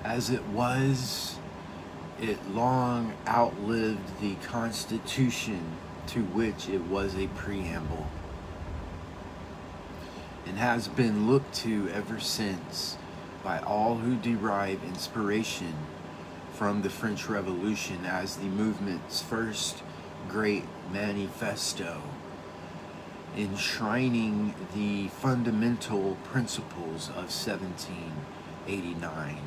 As it was, it long outlived the Constitution to which it was a preamble, and has been looked to ever since by all who derive inspiration from the French Revolution as the movement's first great manifesto, enshrining the fundamental principles of 1789.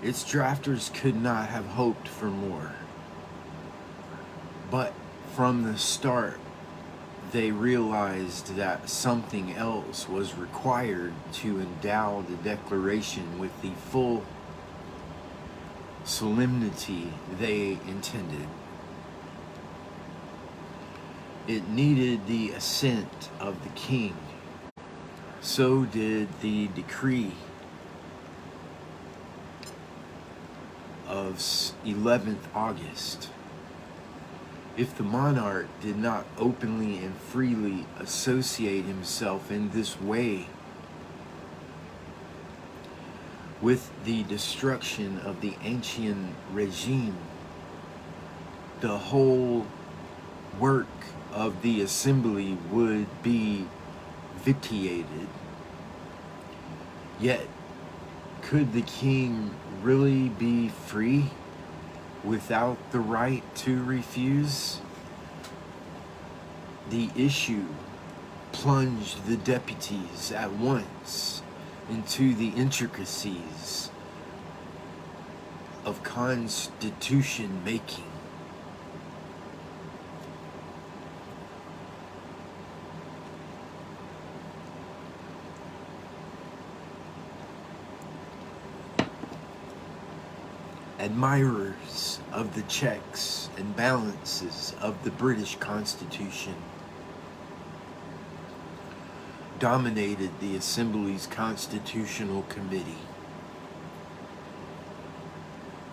Its drafters could not have hoped for more, but from the start they realized that something else was required to endow the Declaration with the full solemnity they intended. It needed the assent of the king. So did the decree of 11th August. If the monarch did not openly and freely associate himself in this way with the destruction of the ancient regime, the whole work of the assembly would be vitiated. Yet, could the king really be free without the right to refuse? The issue plunged the deputies at once into the intricacies of constitution making. Admirers of the checks and balances of the British Constitution dominated the Assembly's Constitutional Committee,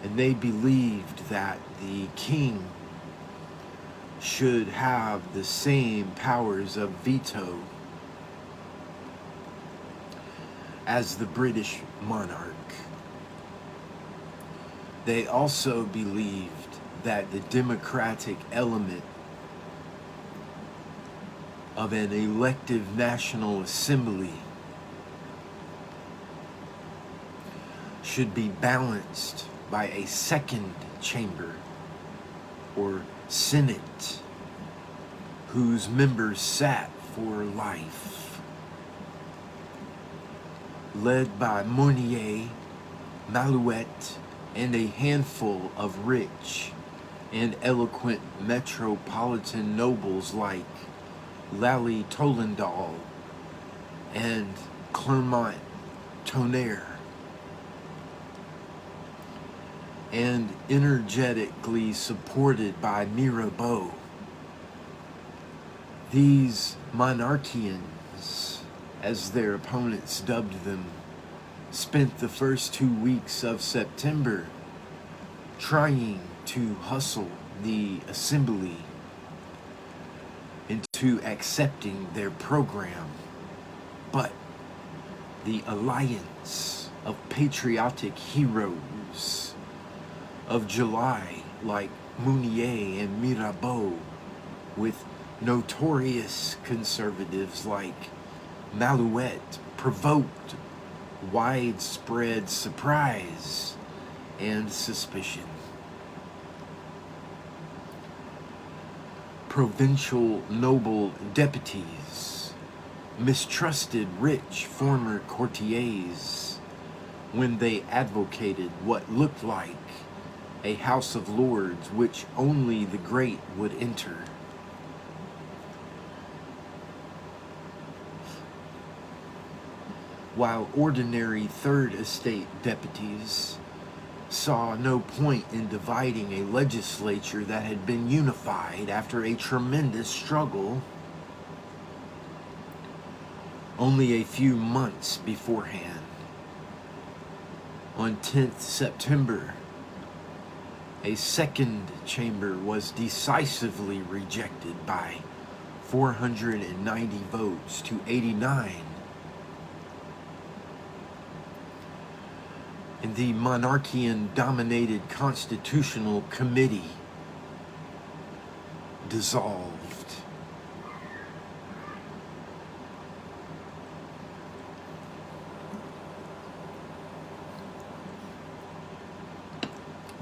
and they believed that the king should have the same powers of veto as the British monarch. They also believed that the democratic element of an elective National Assembly should be balanced by a second chamber or Senate whose members sat for life, led by Monnier, Malouet, and a handful of rich and eloquent metropolitan nobles like Lally Tollendal and Clermont-Tonnerre, and energetically supported by Mirabeau. These monarchians, as their opponents dubbed them, spent the first 2 weeks of September trying to hustle the assembly into accepting their program. But the alliance of patriotic heroes of July like Mounier and Mirabeau with notorious conservatives like Malouet provoked widespread surprise and suspicion. Provincial noble deputies mistrusted rich former courtiers when they advocated what looked like a House of Lords which only the great would enter. While ordinary Third Estate deputies saw no point in dividing a legislature that had been unified after a tremendous struggle only a few months beforehand. On 10th September, a second chamber was decisively rejected by 490 votes to 89. and the monarchian-dominated Constitutional Committee dissolved.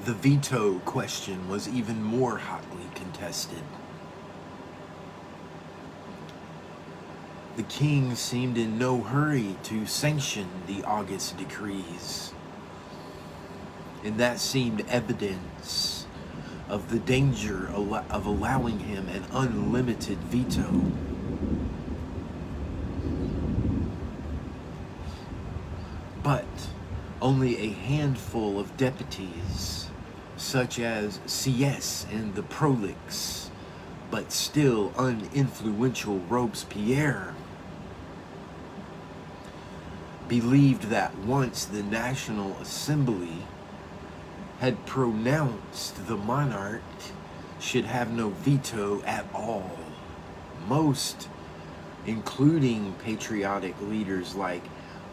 The veto question was even more hotly contested. The king seemed in no hurry to sanction the August decrees, and that seemed evidence of the danger of allowing him an unlimited veto. But only a handful of deputies, such as Sieyès and the prolix, but still uninfluential Robespierre, believed that once the National Assembly had pronounced the monarch should have no veto at all. Most, including patriotic leaders like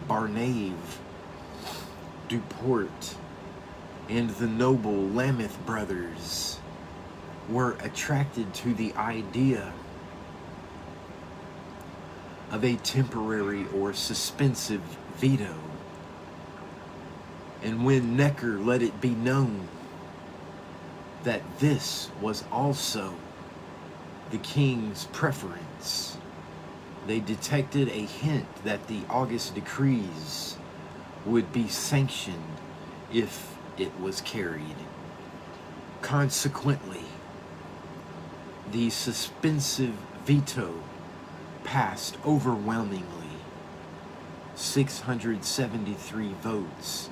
Barnave, Duport, and the noble Lameth brothers, were attracted to the idea of a temporary or suspensive veto. And when Necker let it be known that this was also the king's preference, they detected a hint that the August decrees would be sanctioned if it was carried. Consequently, the suspensive veto passed overwhelmingly, 673 votes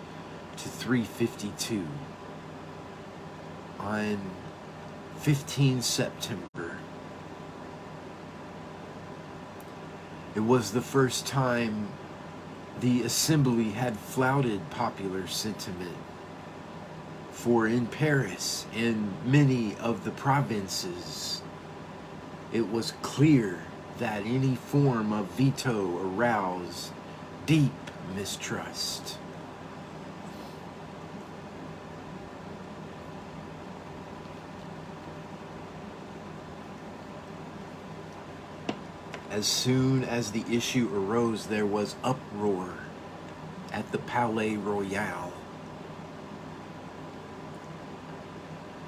to 352, on 15 September. It was the first time the Assembly had flouted popular sentiment, for in Paris and many of the provinces, it was clear that any form of veto aroused deep mistrust. As soon as the issue arose, there was uproar at the Palais Royal.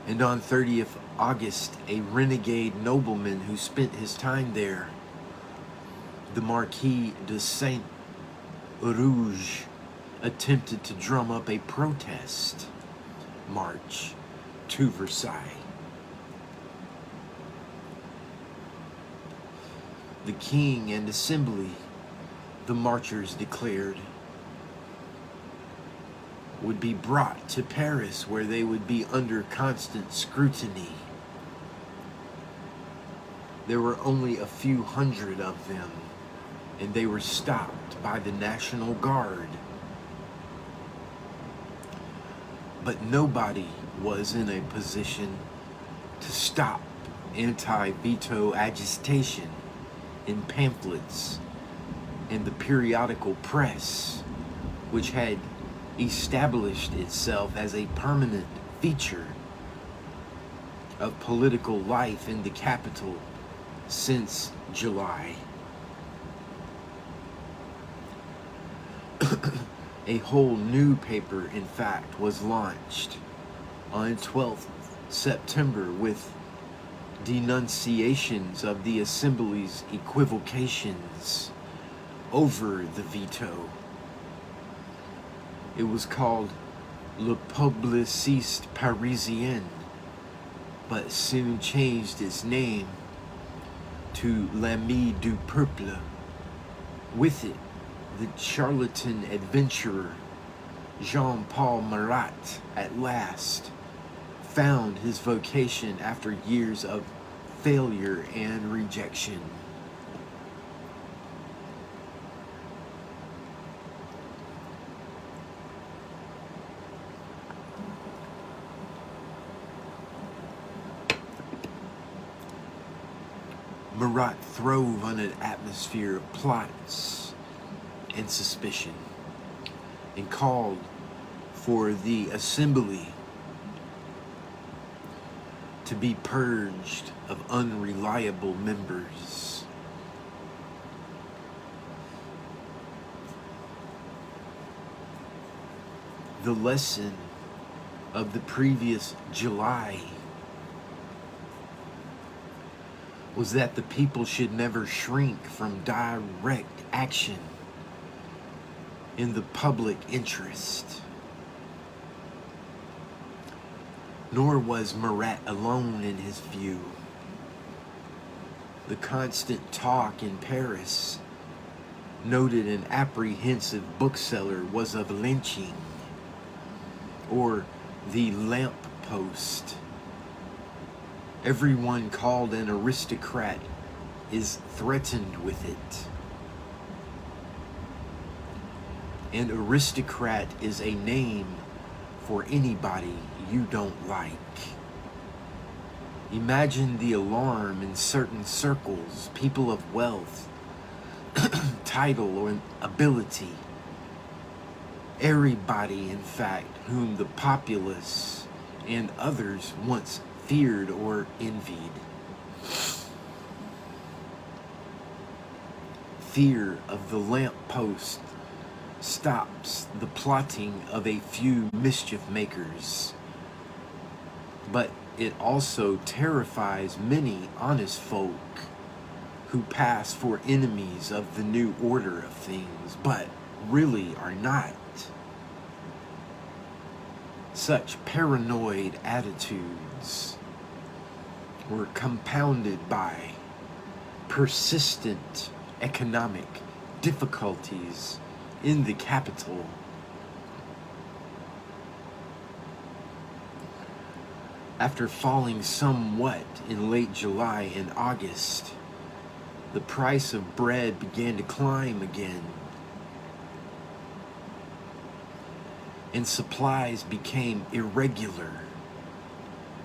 And on 30th August, a renegade nobleman who spent his time there, the Marquis de Saint-Rouge, attempted to drum up a protest march to Versailles. The king and assembly, the marchers declared, would be brought to Paris, where they would be under constant scrutiny. There were only a few hundred of them, and they were stopped by the National Guard. But nobody was in a position to stop anti-veto agitation in pamphlets and the periodical press, which had established itself as a permanent feature of political life in the capital since July. A whole new paper, in fact, was launched on 12th September with denunciations of the Assembly's equivocations over the veto. It was called Le Publiciste Parisien, but soon changed its name to L'Ami du Peuple. With it, the charlatan adventurer Jean-Paul Marat at last found his vocation after years of failure and rejection. Marat throve on an atmosphere of plots and suspicion, and called for the assembly to be purged of unreliable members. The lesson of the previous July was that the people should never shrink from direct action in the public interest. Nor was Marat alone in his view. The constant talk in Paris, noted an apprehensive bookseller, was of lynching, or the lamp post. Everyone called an aristocrat is threatened with it. An aristocrat is a name for anybody you don't like. Imagine the alarm in certain circles, people of wealth, title, or ability. Everybody, in fact, whom the populace and others once feared or envied. Fear of the lamppost stops the plotting of a few mischief makers, but it also terrifies many honest folk who pass for enemies of the new order of things, but really are not. Such paranoid attitudes were compounded by persistent economic difficulties in the capital. After falling somewhat in late July and August, the price of bread began to climb again, and supplies became irregular,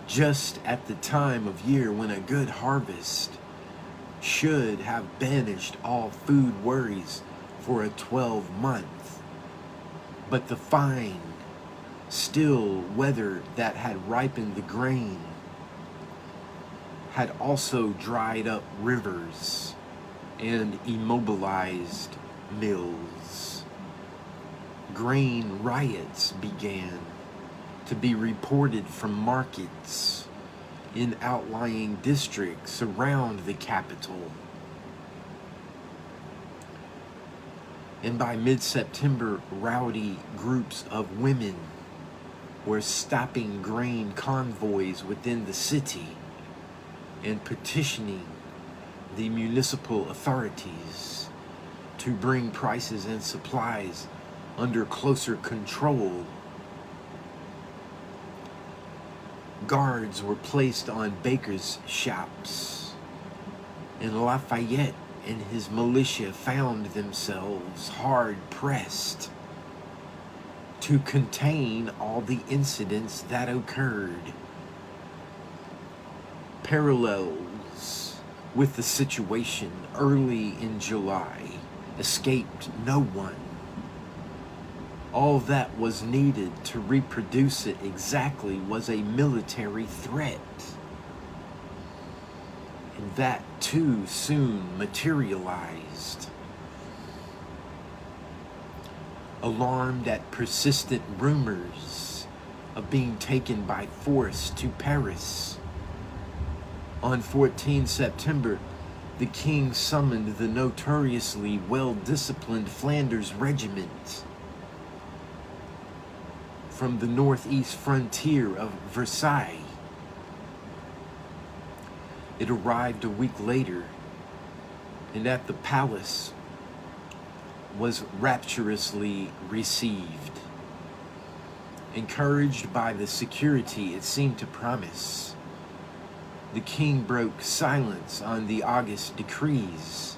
just at the time of year when a good harvest should have banished all food worries for a 12-month. But the fine, still weather that had ripened the grain had also dried up rivers and immobilized mills. Grain riots began to be reported from markets in outlying districts around the capital. And by mid-September, rowdy groups of women were stopping grain convoys within the city and petitioning the municipal authorities to bring prices and supplies under closer control. Guards were placed on bakers' shops, and Lafayette and his militia found themselves hard-pressed to contain all the incidents that occurred. Parallels with the situation early in July escaped no one. All that was needed to reproduce it exactly was a military threat. And that too soon materialized. Alarmed at persistent rumors of being taken by force to Paris, on 14 September, the king summoned the notoriously well-disciplined Flanders Regiment from the northeast frontier of Versailles. It arrived a week later, and at the palace was rapturously received. Encouraged by the security it seemed to promise, the king broke silence on the August decrees.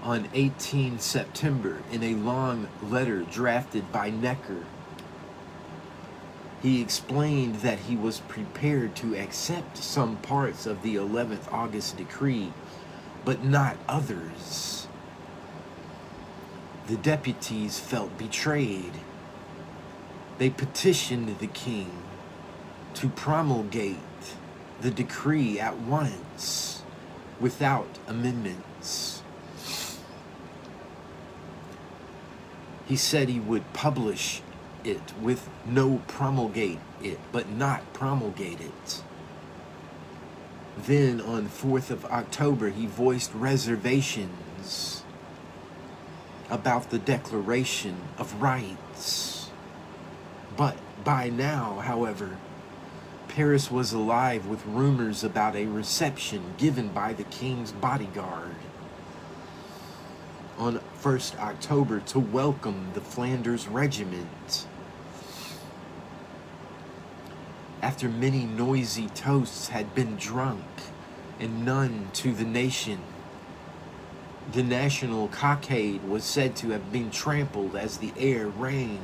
On 18 September, in a long letter drafted by Necker, he explained that he was prepared to accept some parts of the 11th August decree, but not others. The deputies felt betrayed. They petitioned the king to promulgate the decree at once without amendments. He said he would publish it with no promulgate it, but not promulgate it. Then on 4th of October, he voiced reservations about the Declaration of Rights. But by now, however, Paris was alive with rumors about a reception given by the king's bodyguard on 1st October to welcome the Flanders Regiment. After many noisy toasts had been drunk and none to the nation, the national cockade was said to have been trampled as the air rang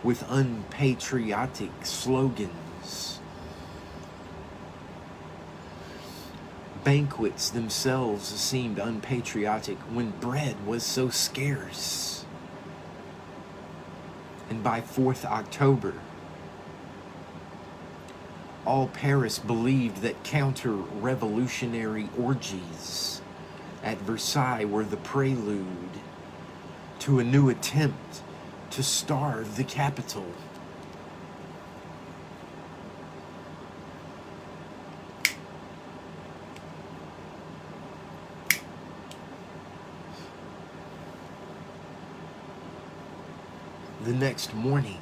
with unpatriotic slogans. Banquets themselves seemed unpatriotic when bread was so scarce. And by 4th October, all Paris believed that counter-revolutionary orgies at Versailles were the prelude to a new attempt to starve the capital. The next morning,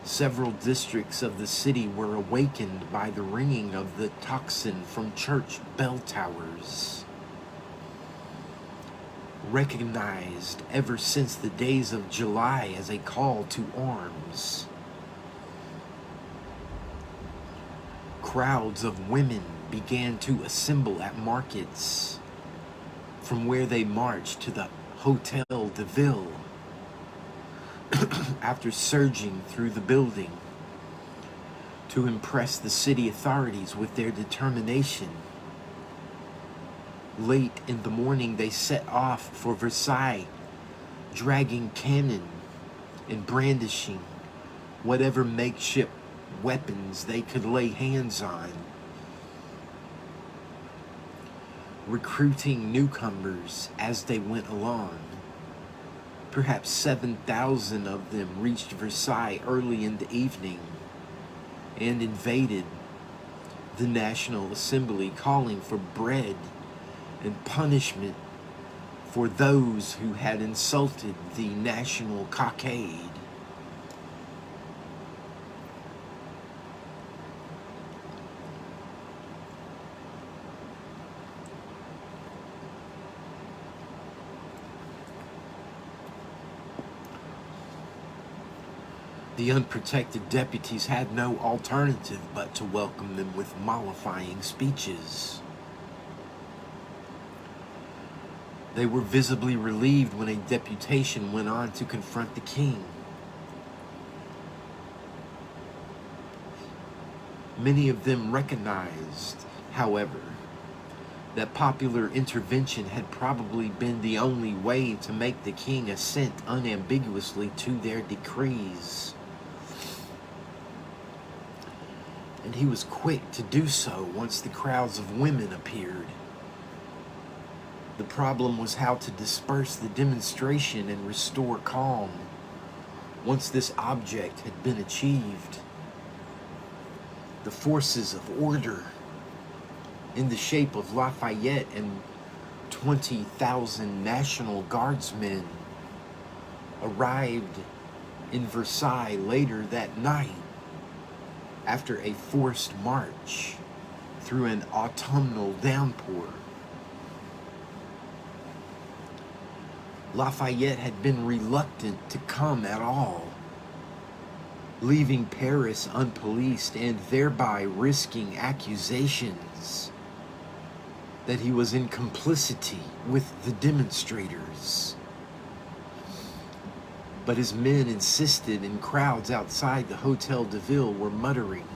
several districts of the city were awakened by the ringing of the tocsin from church bell towers. Recognized ever since the days of July as a call to arms. Crowds of women began to assemble at markets, from where they marched to the Hotel de Ville. After surging through the building to impress the city authorities with their determination. Late in the morning, they set off for Versailles, dragging cannon and brandishing whatever makeshift weapons they could lay hands on, recruiting newcomers as they went along. Perhaps 7,000 of them reached Versailles early in the evening and invaded the National Assembly, calling for bread and punishment for those who had insulted the national cockade. The unprotected deputies had no alternative but to welcome them with mollifying speeches. They were visibly relieved when a deputation went on to confront the king. Many of them recognized, however, that popular intervention had probably been the only way to make the king assent unambiguously to their decrees. And he was quick to do so once the crowds of women appeared. The problem was how to disperse the demonstration and restore calm once this object had been achieved. The forces of order, in the shape of Lafayette and 20,000 National Guardsmen, arrived in Versailles later that night after a forced march through an autumnal downpour. Lafayette had been reluctant to come at all, leaving Paris unpoliced and thereby risking accusations that he was in complicity with the demonstrators. But his men insisted, and crowds outside the Hotel de Ville were muttering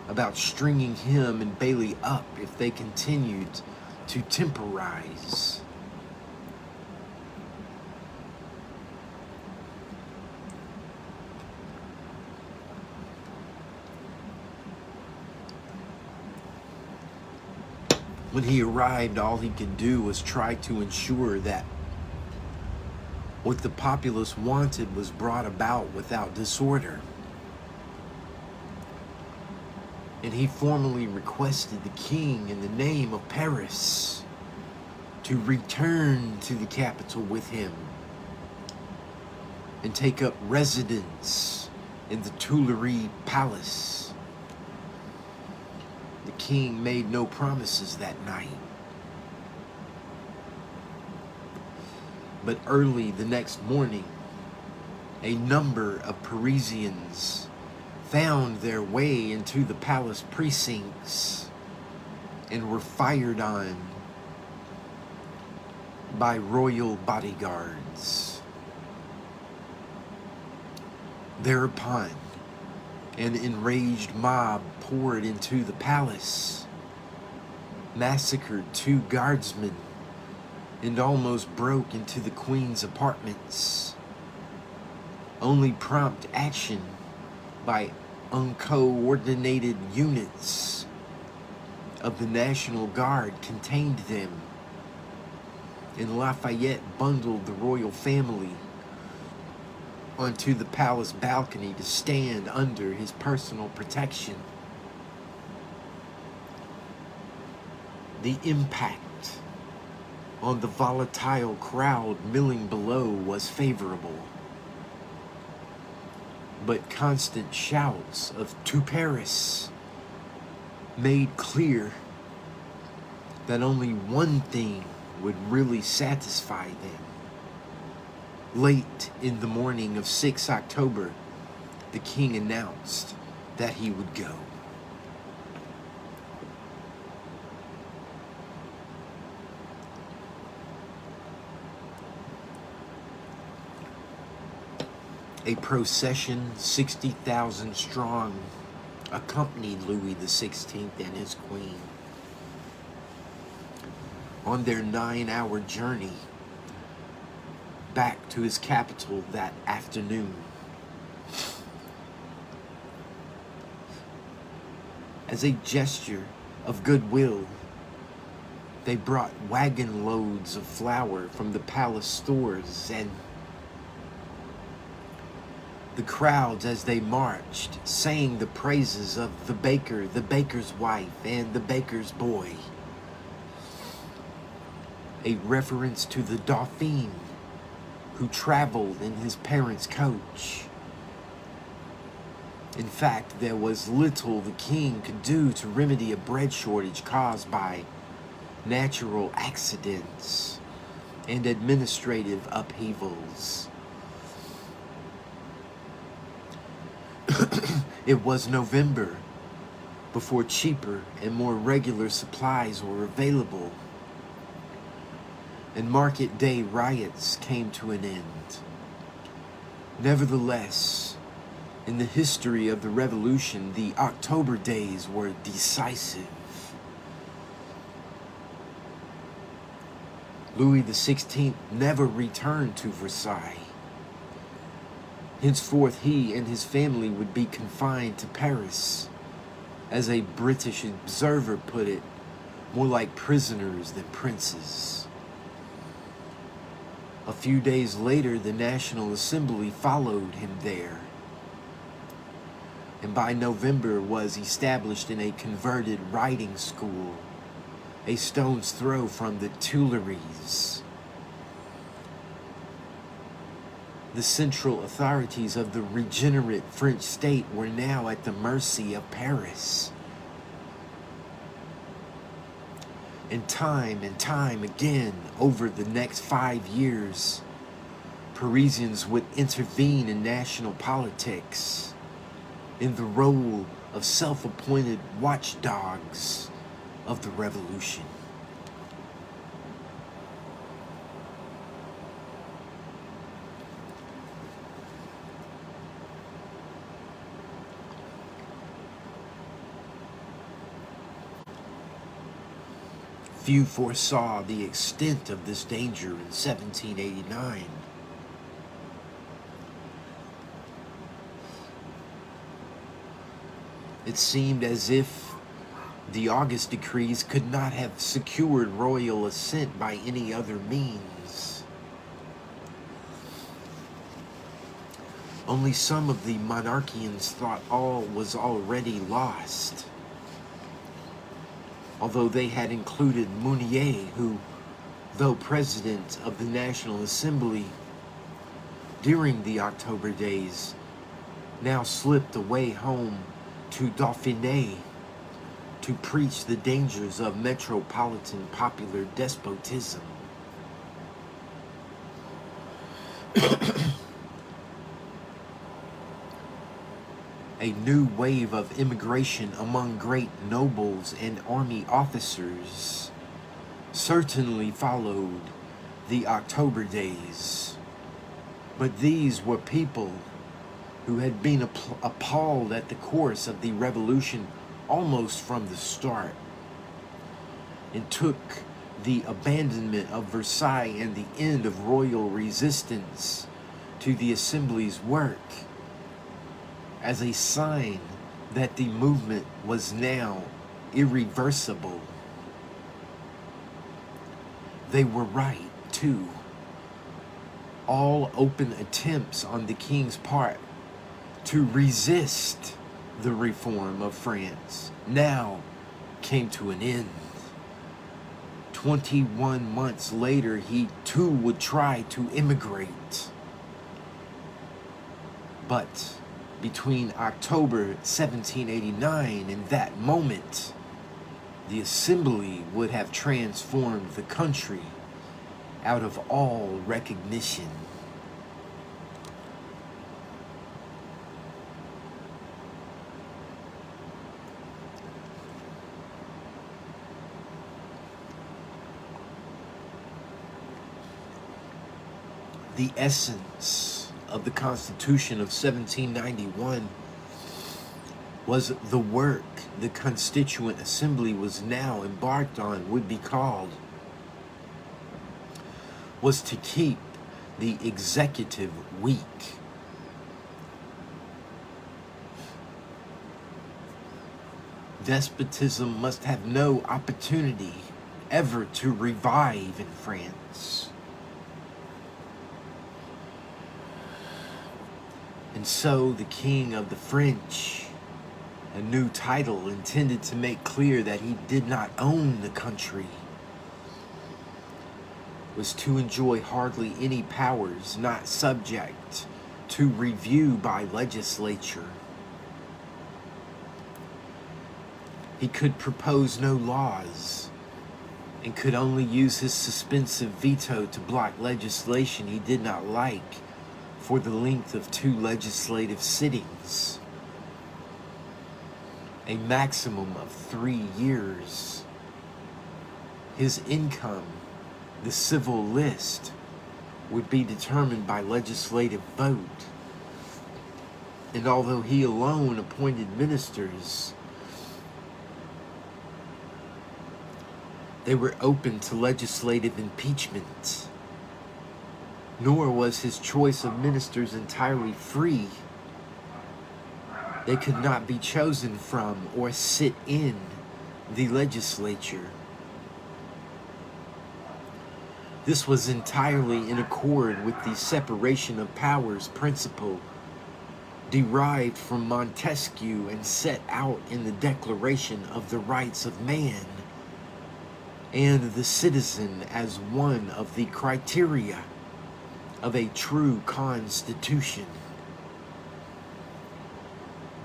about stringing him and Bailey up if they continued to temporize. When he arrived, all he could do was try to ensure that what the populace wanted was brought about without disorder. And he formally requested the king, in the name of Paris, to return to the capital with him and take up residence in the Tuileries Palace. The king made no promises that night. But early the next morning, a number of Parisians found their way into the palace precincts and were fired on by royal bodyguards. Thereupon, an enraged mob poured into the palace, massacred 2 guardsmen, and almost broke into the Queen's apartments. Only prompt action by uncoordinated units of the National Guard contained them, and Lafayette bundled the royal family onto the palace balcony to stand under his personal protection. The impact on the volatile crowd milling below was favorable, but constant shouts of "To Paris" made clear that only one thing would really satisfy them. Late in the morning of 6 October, the king announced that he would go. A procession, 60,000 strong, accompanied Louis XVI and his queen on their 9-hour journey back to his capital that afternoon. As a gesture of goodwill, they brought wagon loads of flour from the palace stores, and the crowds, as they marched, sang the praises of the baker, the baker's wife, and the baker's boy. A reference to the Dauphin, who traveled in his parents' coach. In fact, there was little the king could do to remedy a bread shortage caused by natural accidents and administrative upheavals. It was November before cheaper and more regular supplies were available, and market day riots came to an end. Nevertheless, in the history of the revolution, the October days were decisive. Louis XVI never returned to Versailles. Henceforth, he and his family would be confined to Paris, as a British observer put it, more like prisoners than princes. A few days later, the National Assembly followed him there, and by November was established in a converted riding school, a stone's throw from the Tuileries. The central authorities of the regenerate French state were now at the mercy of Paris. And time again, over the next 5 years, Parisians would intervene in national politics in the role of self-appointed watchdogs of the revolution. Few foresaw the extent of this danger in 1789. It seemed as if The August decrees could not have secured royal assent by any other means. Only some of the monarchians thought all was already lost, although they had included Mounier, who, though president of the National Assembly during the October days, now slipped away home to Dauphiné to preach the dangers of metropolitan popular despotism. A new wave of immigration among great nobles and army officers certainly followed the October days, but these were people who had been appalled at the course of the revolution almost from the start, and took the abandonment of Versailles and the end of royal resistance to the Assembly's work as a sign that the movement was now irreversible. They were right, too. All open attempts on the king's part to resist the reform of France now came to an end. 21 months later, he too would try to immigrate. But between October 1789 and that moment, the Assembly would have transformed the country out of all recognition. The essence of the Constitution of 1791 was the work the Constituent Assembly was now embarked on would be called, was to keep the executive weak. Despotism must have no opportunity ever to revive in France. And so the King of the French, a new title intended to make clear that he did not own the country, was to enjoy hardly any powers not subject to review by legislature. He could propose no laws and could only use his suspensive veto to block legislation he did not like for the length of 2 legislative sittings, a maximum of 3 years. His income, the civil list, would be determined by legislative vote. And although he alone appointed ministers, they were open to legislative impeachment. Nor was his choice of ministers entirely free. They could not be chosen from or sit in the legislature. This was entirely in accord with the separation of powers principle derived from Montesquieu and set out in the Declaration of the Rights of Man and the Citizen as one of the criteria of a true constitution.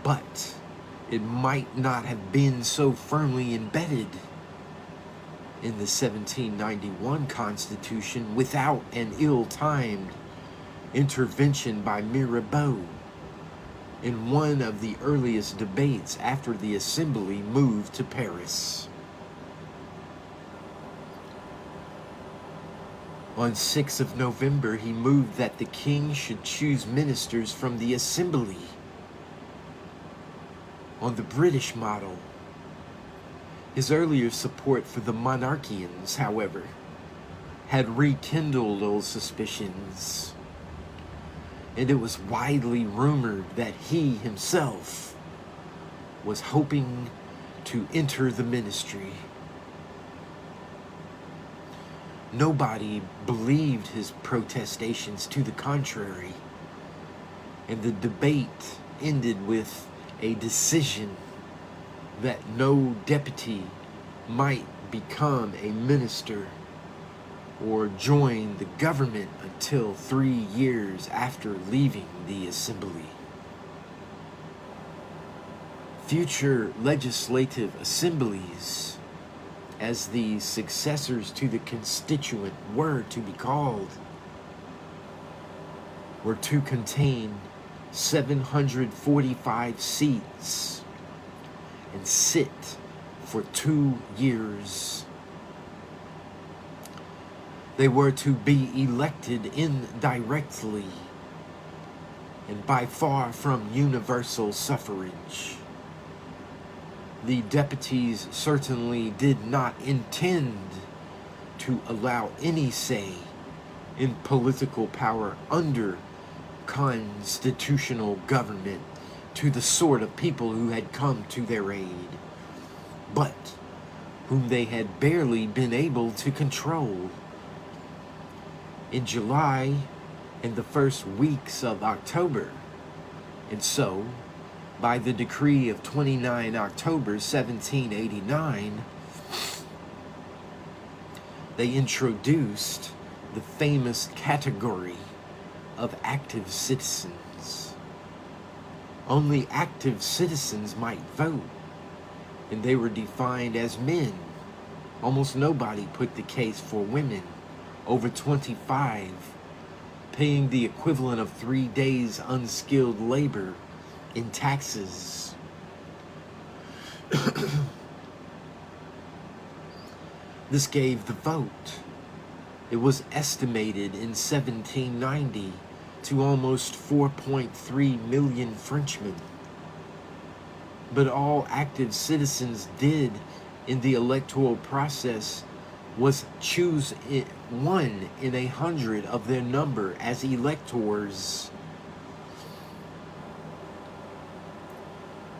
But it might not have been so firmly embedded in the 1791 Constitution without an ill-timed intervention by Mirabeau in one of the earliest debates after the Assembly moved to Paris. On 6th of November, he moved that the king should choose ministers from the Assembly on the British model. His earlier support for the monarchians, however, had rekindled old suspicions, and it was widely rumored that he himself was hoping to enter the ministry. Nobody believed his protestations to the contrary, and the debate ended with a decision that no deputy might become a minister or join the government until 3 years after leaving the assembly. Future legislative assemblies, as the successors to the constituent were to be called, were to contain 745 seats and sit for 2 years. They were to be elected indirectly and by far from universal suffrage. The deputies certainly did not intend to allow any say in political power under constitutional government to the sort of people who had come to their aid, but whom they had barely been able to control. In July and the first weeks of October, and so, by the decree of 29 October 1789, they introduced the famous category of active citizens. Only active citizens might vote, and they were defined as men. Almost nobody put the case for women over 25, paying the equivalent of 3 days unskilled labor in taxes. This gave the vote. It was estimated in 1790 to almost 4.3 million Frenchmen. But all active citizens did in the electoral process was choose one in 100 of their number as electors.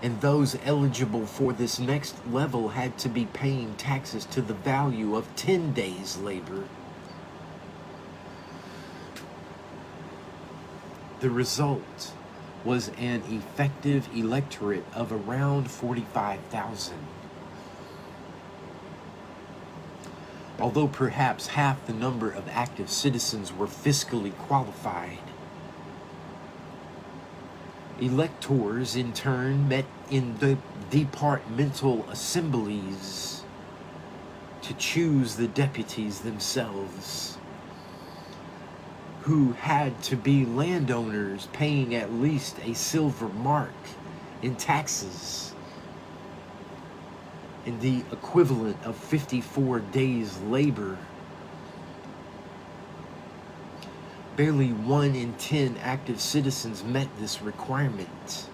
And those eligible for this next level had to be paying taxes to the value of 10 days' labor. The result was an effective electorate of around 45,000. Although perhaps half the number of active citizens were fiscally qualified. Electors, in turn, met in the departmental assemblies to choose the deputies themselves, who had to be landowners paying at least a silver mark in taxes, in the equivalent of 54 days' labor. Barely 1 in 10 active citizens met this requirement.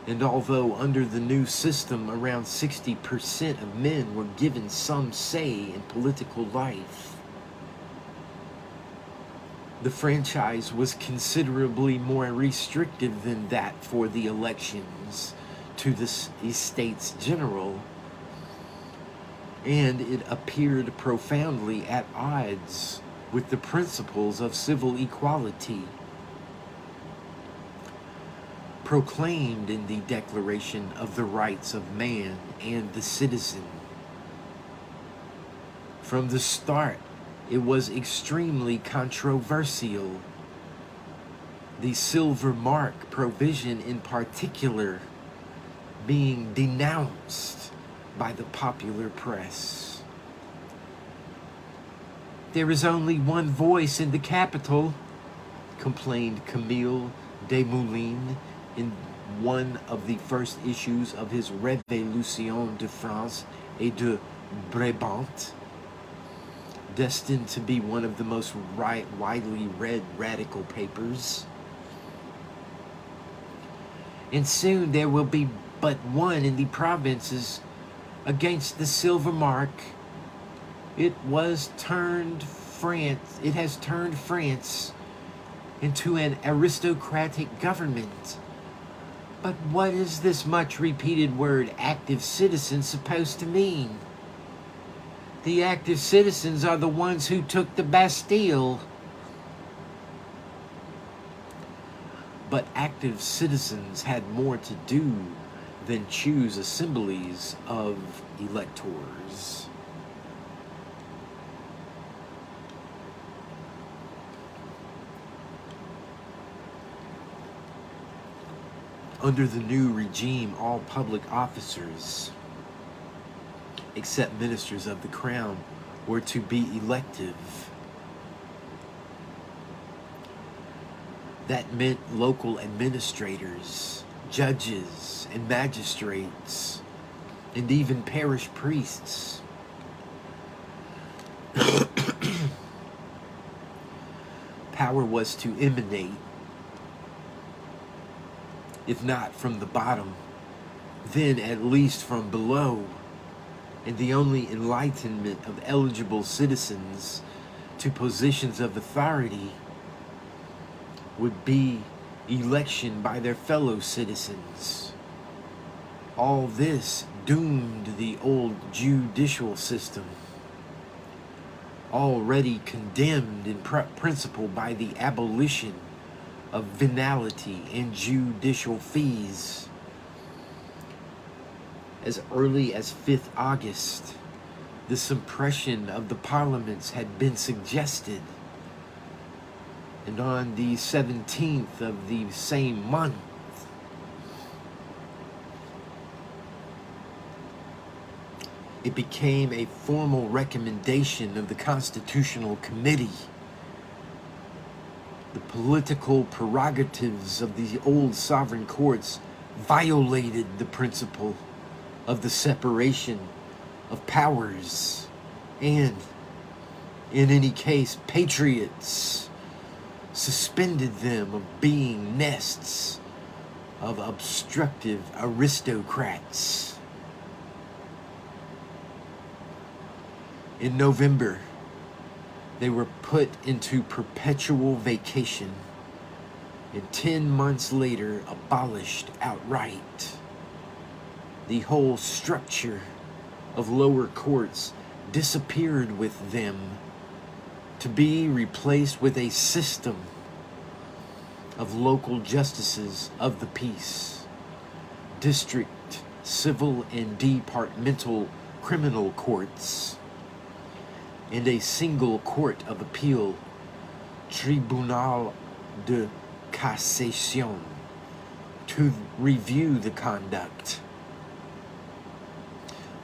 And although under the new system around 60% of men were given some say in political life, the franchise was considerably more restrictive than that for the elections to the Estates General, and it appeared profoundly at odds with the principles of civil equality proclaimed in the Declaration of the Rights of Man and the Citizen. From the start, it was extremely controversial. The silver mark provision in particular being denounced by the popular press. "There is only one voice in the capital," complained Camille Desmoulins in one of the first issues of his Révolution de France et de Brabant, destined to be one of the most widely read radical papers. "And soon there will be but one in the provinces against the silver mark. It has turned France, into an aristocratic government. But what is this much repeated word active citizen supposed to mean? The active citizens are the ones who took the Bastille. But active citizens had more to do than choose assemblies of electors. Under the new regime, all public officers, except ministers of the crown, were to be elective. That meant local administrators, judges, and magistrates, and even parish priests. Power was to emanate, if not from the bottom, then at least from below, and the only enlightenment of eligible citizens to positions of authority would be election by their fellow citizens. All this doomed the old judicial system, already condemned in principle by the abolition of venality and judicial fees. As early as 5th August, the suppression of the parliaments had been suggested, and on the 17th of the same month, it became a formal recommendation of the Constitutional Committee. The political prerogatives of the old sovereign courts violated the principle of the separation of powers, and, in any case, patriots suspended them of being nests of obstructive aristocrats. In November, they were put into perpetual vacation, and 10 months later abolished outright. The whole structure of lower courts disappeared with them, to be replaced with a system of local justices of the peace, district, civil, and departmental criminal courts, and a single court of appeal, Tribunal de Cassation, to review the conduct,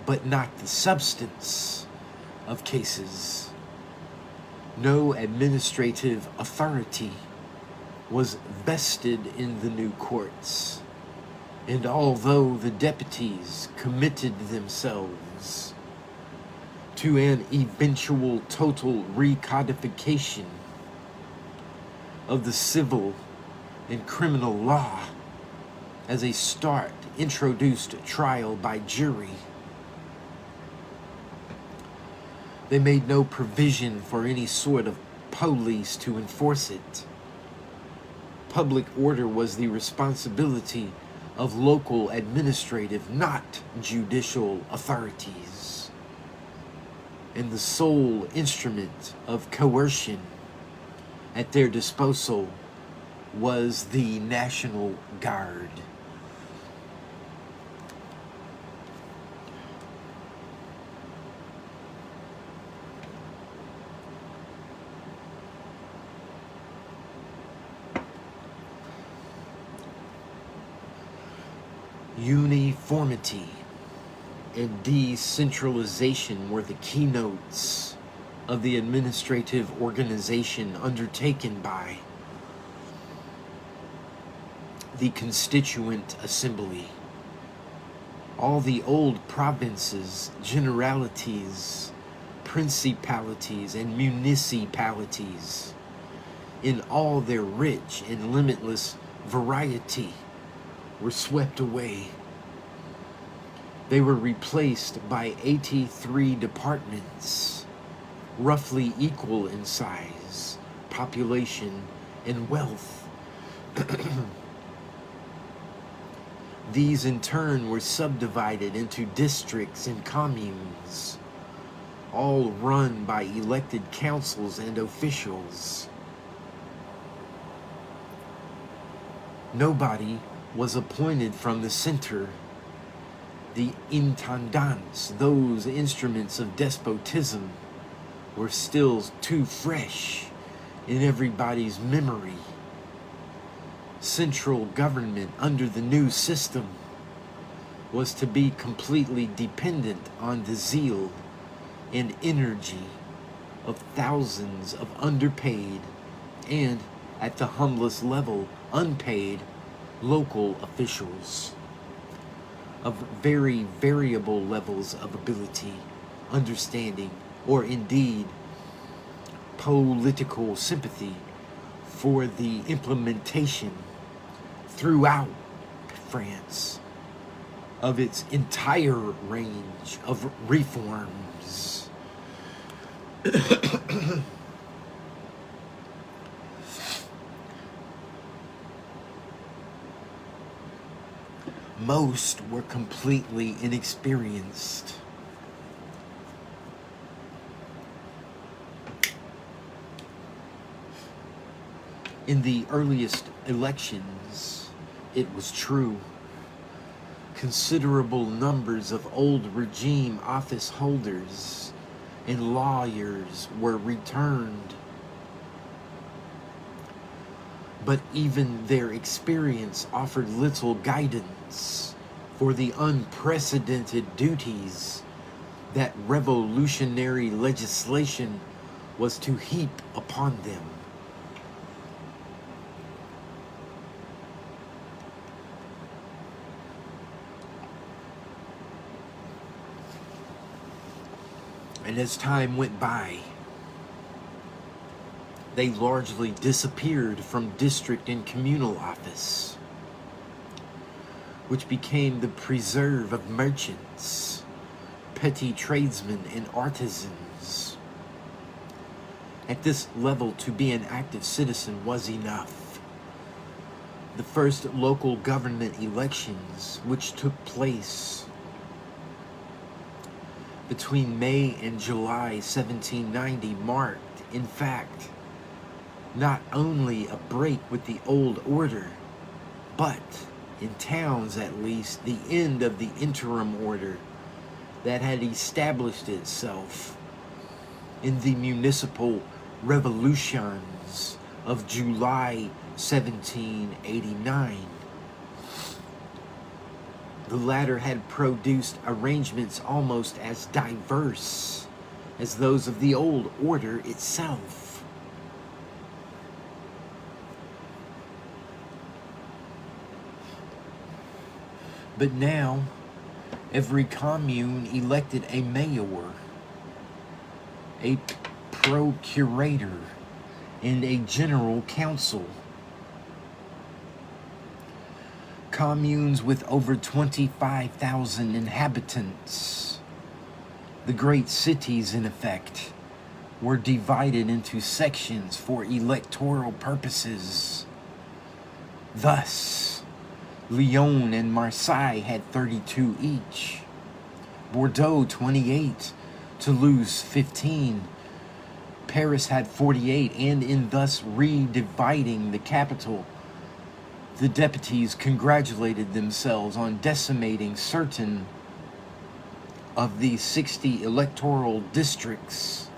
but not the substance of cases. No administrative authority was vested in the new courts, and although the deputies committed themselves to an eventual total recodification of the civil and criminal law, as a start introduced trial by jury, they made no provision for any sort of police to enforce it. Public order was the responsibility of local administrative, not judicial authorities, and the sole instrument of coercion at their disposal was the National Guard. Uniformity and decentralization were the keynotes of the administrative organization undertaken by the Constituent Assembly. All the old provinces, generalities, principalities, and municipalities, in all their rich and limitless variety, were swept away. They were replaced by 83 departments, roughly equal in size, population, and wealth. These in turn were subdivided into districts and communes, all run by elected councils and officials. Nobody was appointed from the center. The intendants, those instruments of despotism, were still too fresh in everybody's memory. Central government under the new system was to be completely dependent on the zeal and energy of thousands of underpaid and, at the humblest level, unpaid local officials of very variable levels of ability, understanding, or indeed political sympathy for the implementation throughout France of its entire range of reforms. Most were completely inexperienced. In the earliest elections, it was true, considerable numbers of old regime office holders and lawyers were returned. But even their experience offered little guidance for the unprecedented duties that revolutionary legislation was to heap upon them. And as time went by, they largely disappeared from district and communal office, which became the preserve of merchants, petty tradesmen, and artisans. At this level, to be an active citizen was enough. The first local government elections, which took place between May and July 1790, marked, in fact, not only a break with the old order, but, in towns at least, the end of the interim order that had established itself in the municipal revolutions of July 1789. The latter had produced arrangements almost as diverse as those of the old order itself. But now, every commune elected a mayor, a procurator, and a general council. Communes with over 25,000 inhabitants, the great cities in effect, were divided into sections for electoral purposes. Thus, Lyon and Marseille had 32 each, Bordeaux 28, Toulouse 15, Paris had 48, and in thus redividing the capital, the deputies congratulated themselves on decimating certain of the 60 electoral districts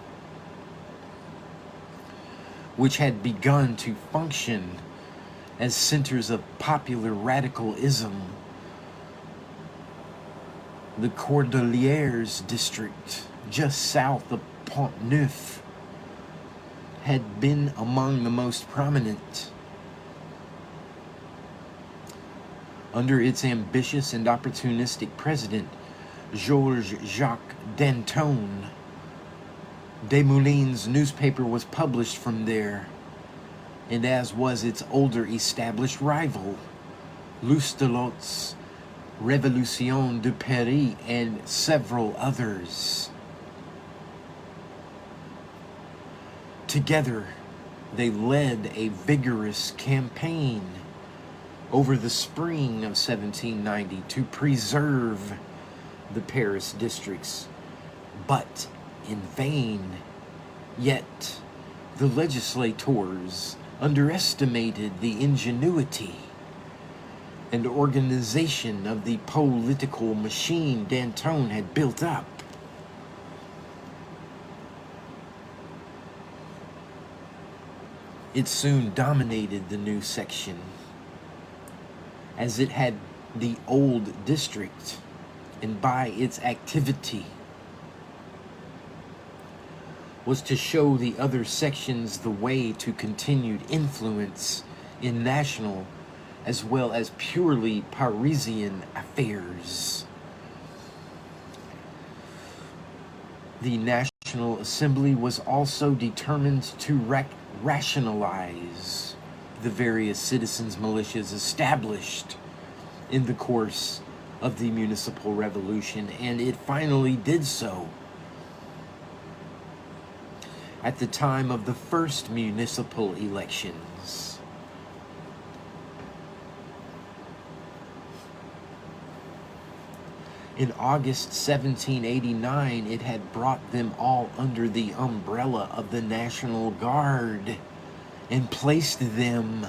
which had begun to function as centers of popular radicalism. The Cordeliers district, just south of Pont-Neuf, had been among the most prominent. Under its ambitious and opportunistic president, Georges-Jacques Danton, Desmoulins' newspaper was published from there, and as was its older established rival, Loustalot's Révolution de Paris, and several others. Together, they led a vigorous campaign over the spring of 1790 to preserve the Paris districts, but in vain. Yet the legislators underestimated the ingenuity and organization of the political machine Danton had built up. It soon dominated the new section, as it had the old district, and by its activity was to show the other sections the way to continued influence in national as well as purely Parisian affairs. The National Assembly was also determined to rationalize the various citizens' militias established in the course of the municipal revolution, and it finally did so. At the time of the first municipal elections, in August 1789, it had brought them all under the umbrella of the National Guard and placed them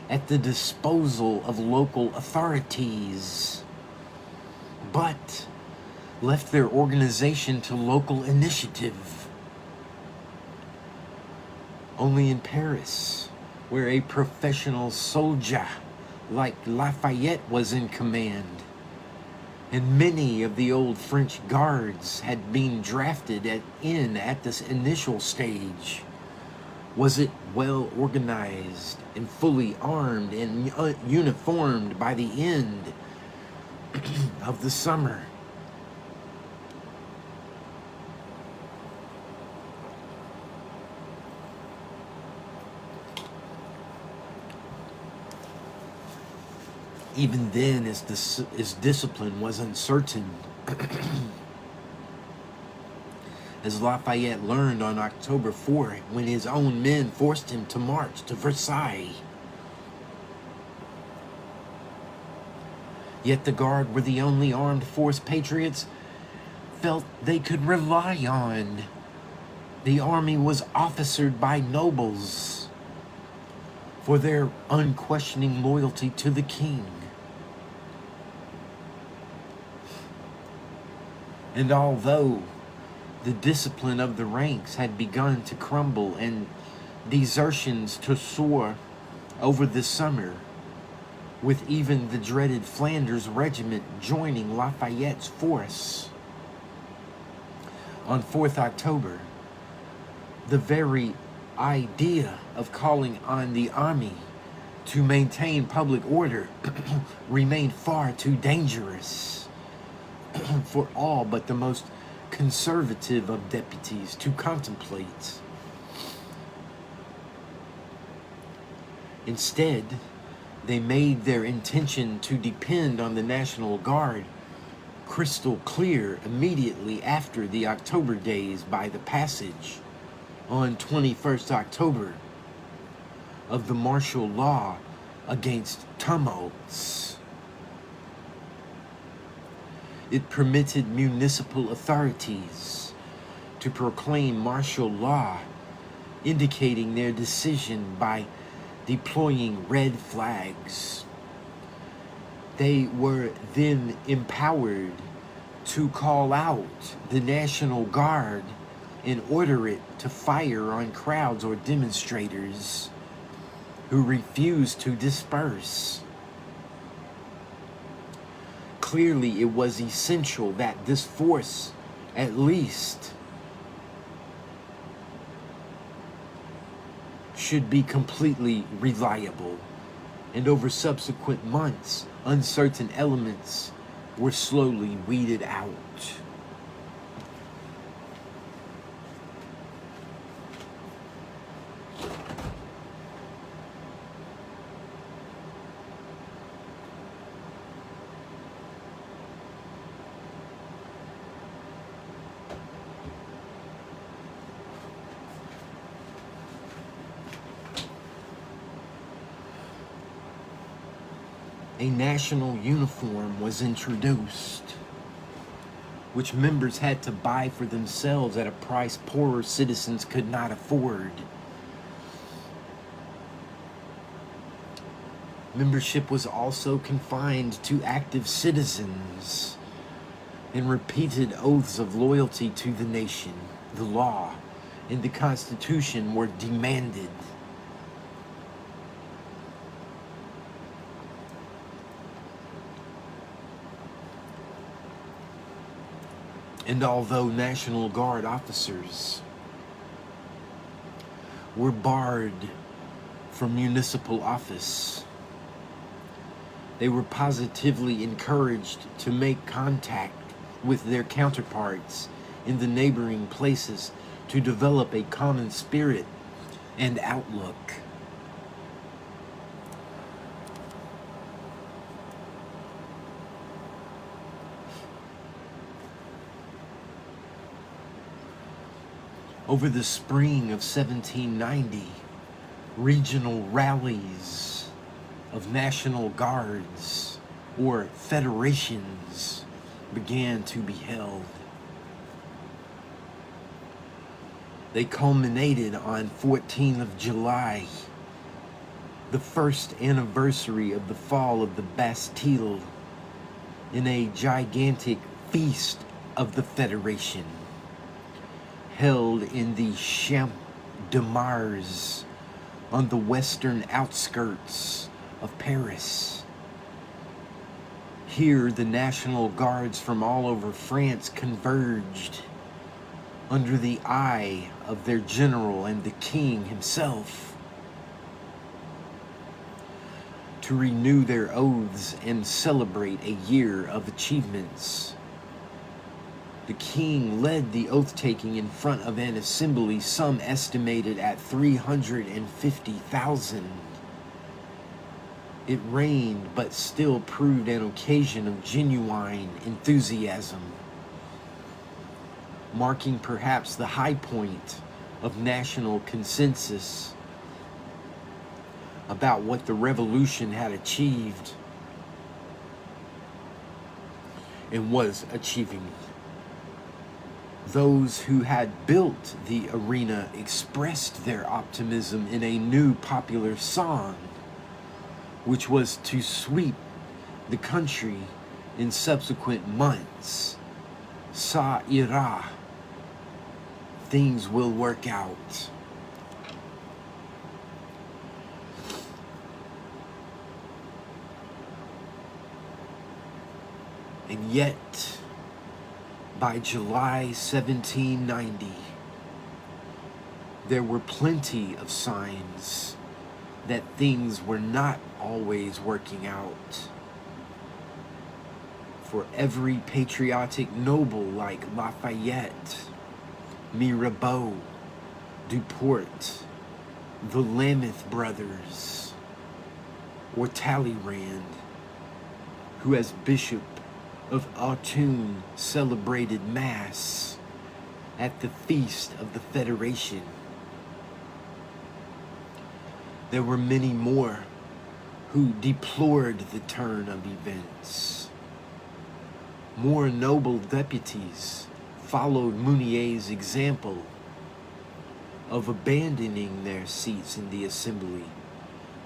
at the disposal of local authorities, but left their organization to local initiative. Only in Paris, where a professional soldier like Lafayette was in command, and many of the old French guards had been drafted at this initial stage, was it well organized and fully armed and uniformed by the end of the summer. Even then, as discipline was uncertain, as Lafayette learned on October 4th, when his own men forced him to march to Versailles. Yet the Guard were the only armed force patriots felt they could rely on. The army was officered by nobles for their unquestioning loyalty to the king. And although the discipline of the ranks had begun to crumble and desertions to soar over the summer, with even the dreaded Flanders Regiment joining Lafayette's force, on 4th October, the very idea of calling on the army to maintain public order remained far too dangerous for all but the most conservative of deputies to contemplate. Instead, they made their intention to depend on the National Guard crystal clear immediately after the October days by the passage on 21st October of the martial law against tumults. It permitted municipal authorities to proclaim martial law, indicating their decision by deploying red flags. They were then empowered to call out the National Guard and order it to fire on crowds or demonstrators who refused to disperse. Clearly, it was essential that this force, at least, should be completely reliable. And over subsequent months, uncertain elements were slowly weeded out. a national uniform was introduced, which members had to buy for themselves at a price poorer citizens could not afford. Membership was also confined to active citizens, and repeated oaths of loyalty to the nation, the law, and the Constitution were demanded. And although National Guard officers were barred from municipal office, they were positively encouraged to make contact with their counterparts in the neighboring places to develop a common spirit and outlook. Over the spring of 1790, regional rallies of National Guards or federations began to be held. They culminated on 14th of July, the first anniversary of the fall of the Bastille, in a gigantic feast of the Federation, held in the Champ de Mars on the western outskirts of Paris. Here, the National Guards from all over France converged under the eye of their general and the king himself to renew their oaths and celebrate a year of achievements. The king led the oath-taking in front of an assembly some estimated at 350,000. It rained, but still proved an occasion of genuine enthusiasm, marking perhaps the high point of national consensus about what the revolution had achieved and was achieving. Those who had built the arena expressed their optimism in a new popular song, which was to sweep the country in subsequent months. Ça ira. Things will work out. And yet, by July 1790, there were plenty of signs that things were not always working out. For every patriotic noble like Lafayette, Mirabeau, Duport, the Lameth brothers, or Talleyrand, who as Bishop of Autun celebrated Mass at the Feast of the Federation. There were many more who deplored the turn of events. More noble deputies followed Mounier's example of abandoning their seats in the assembly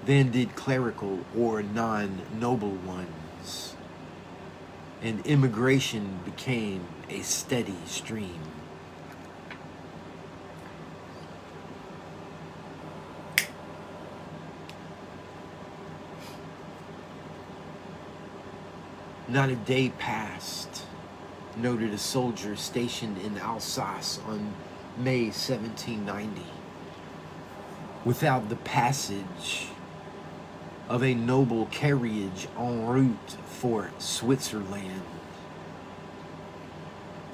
than did clerical or non-noble ones, and immigration became a steady stream. Not a day passed, noted a soldier stationed in Alsace on May 1790, without the passage of a noble carriage en route for Switzerland.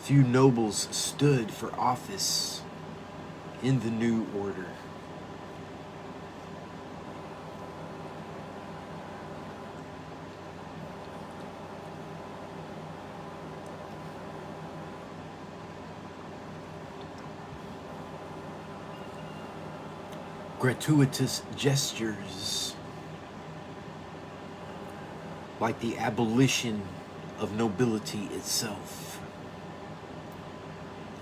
Few nobles stood for office in the new order. Gratuitous gestures like the abolition of nobility itself,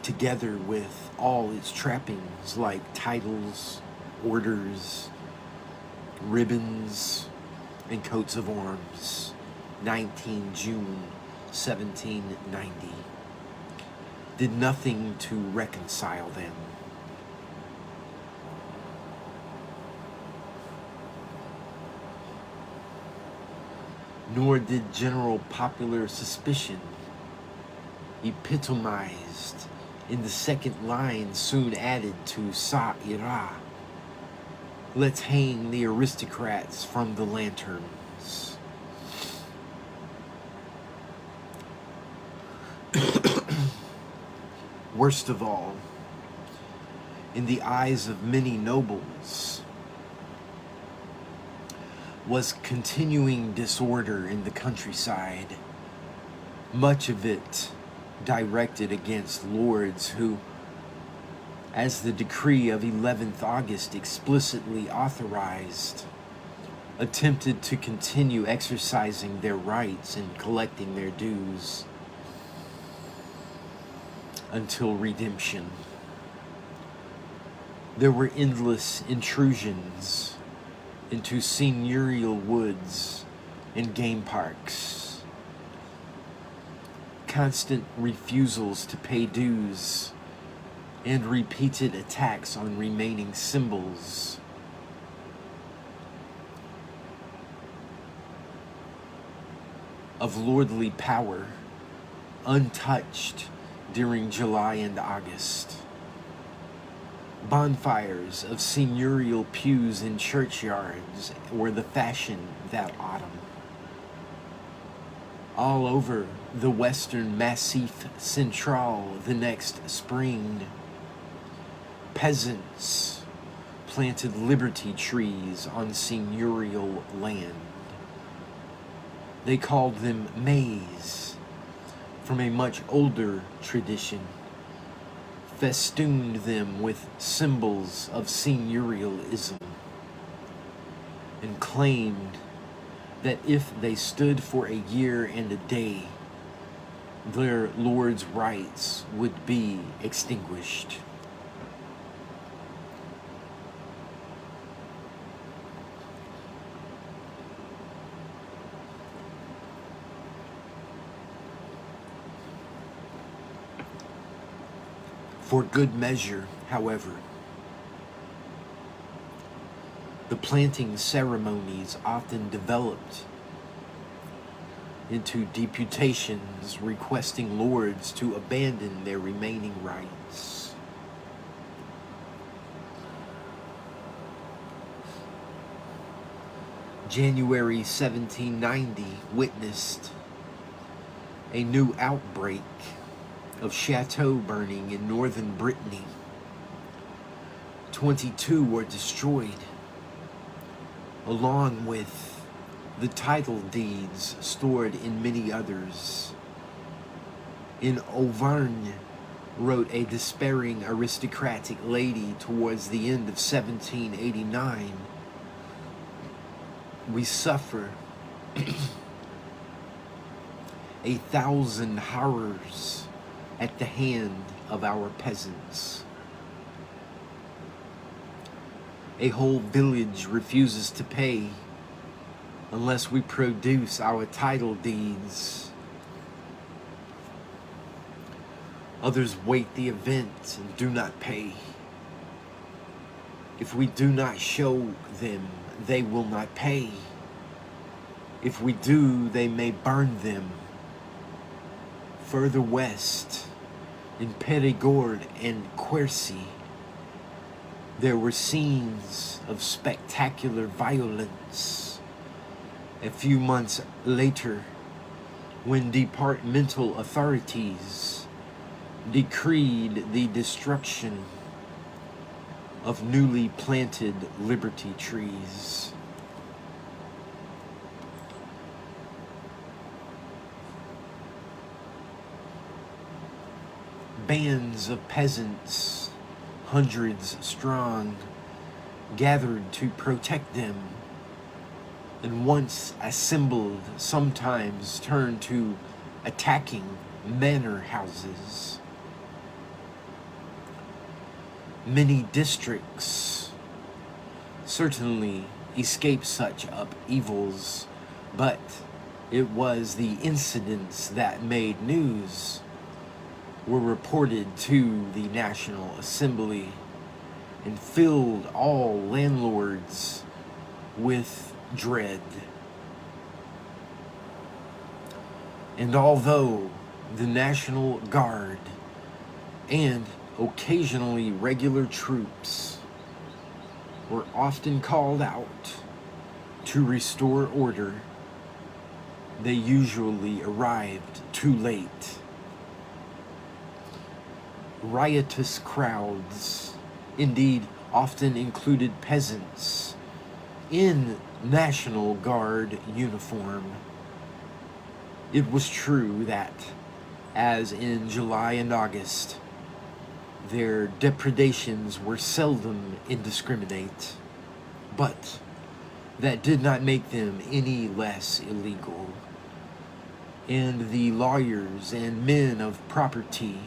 together with all its trappings like titles, orders, ribbons, and coats of arms. 19 June 1790 did nothing to reconcile them. Nor did general popular suspicion, epitomized in the second line soon added to Sa Ira, let's hang the aristocrats from the lanterns. Worst of all, in the eyes of many nobles, was continuing disorder in the countryside, much of it directed against lords who, as the decree of 11th August explicitly authorized, attempted to continue exercising their rights and collecting their dues until redemption. There were endless intrusions into seigneurial woods and game parks, constant refusals to pay dues, and repeated attacks on remaining symbols of lordly power, untouched during July and August. Bonfires of seigneurial pews in churchyards were the fashion that autumn. All over the western Massif Central the next spring, peasants planted liberty trees on seigneurial land. They called them maize, from a much older tradition, festooned them with symbols of seigneurialism, and claimed that if they stood for a year and a day, their lord's rights would be extinguished. For good measure, however, the planting ceremonies often developed into deputations requesting lords to abandon their remaining rights. January 1790 witnessed a new outbreak of chateau burning in northern Brittany. 22 were destroyed, along with the title deeds stored in many others. In Auvergne, wrote a despairing aristocratic lady towards the end of 1789, we suffer 1,000 horrors at the hand of our peasants. A whole village refuses to pay unless we produce our title deeds. Others wait the event and do not pay. If we do not show them, they will not pay. If we do, they may burn them. Further west, in Périgord and Quercy, there were scenes of spectacular violence. A few months later, when departmental authorities decreed the destruction of newly planted liberty trees. Bands of peasants, hundreds strong, gathered to protect them. and once assembled sometimes turn to attacking manor houses. Many districts certainly escape such upheavals, but it was the incidents that made news were reported to the National Assembly and filled all landlords with dread. And although the National Guard and occasionally regular troops were often called out to restore order, they usually arrived too late. Riotous crowds, indeed, often included peasants in National Guard uniform. It was true that, as in July and August, their depredations were seldom indiscriminate, but that did not make them any less illegal. And the lawyers and men of property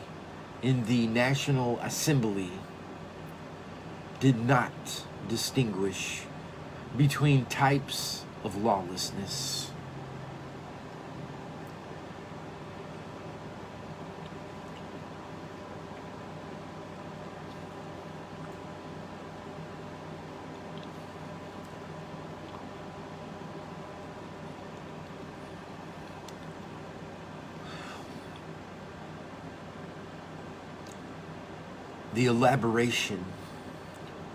in the National Assembly did not distinguish between types of lawlessness. The elaboration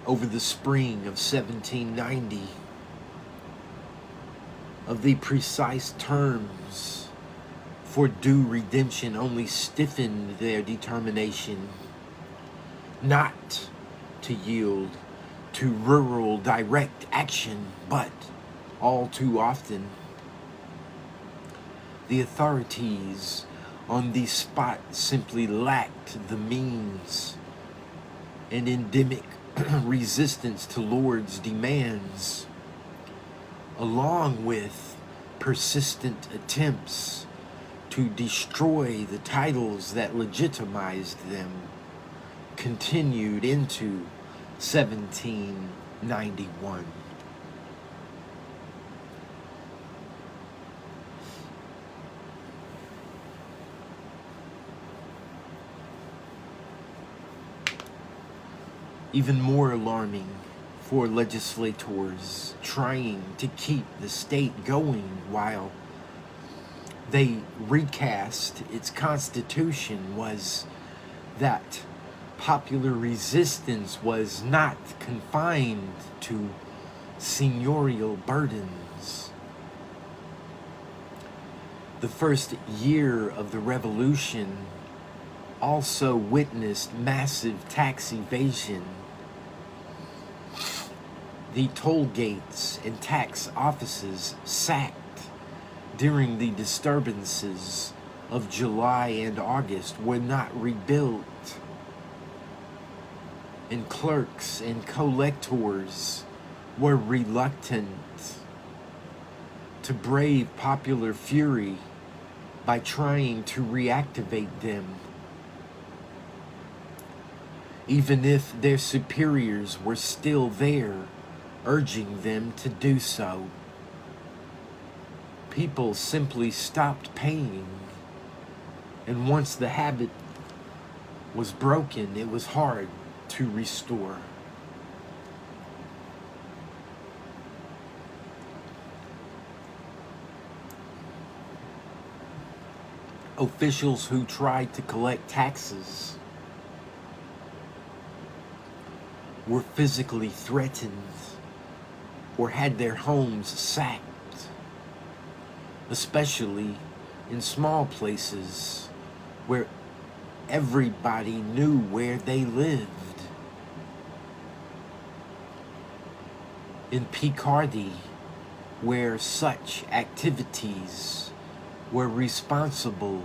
over the spring of 1790 of the precise terms for due redemption only stiffened their determination not to yield to rural direct action, but all too often the authorities on the spot simply lacked the means and endemic resistance to Lord's demands, along with persistent attempts to destroy the titles that legitimized them, continued into 1791. Even more alarming for legislators trying to keep the state going while they recast its constitution was that popular resistance was not confined to seigneurial burdens. The first year of the Revolution also witnessed massive tax evasion. The toll gates and tax offices sacked during the disturbances of July and August were not rebuilt, and clerks and collectors were reluctant to brave popular fury by trying to reactivate them, even if their superiors were still there, urging them to do so. People simply stopped paying, and once the habit was broken, it was hard to restore. Officials who tried to collect taxes were physically threatened or had their homes sacked, especially in small places where everybody knew where they lived. In Picardy, where such activities were responsible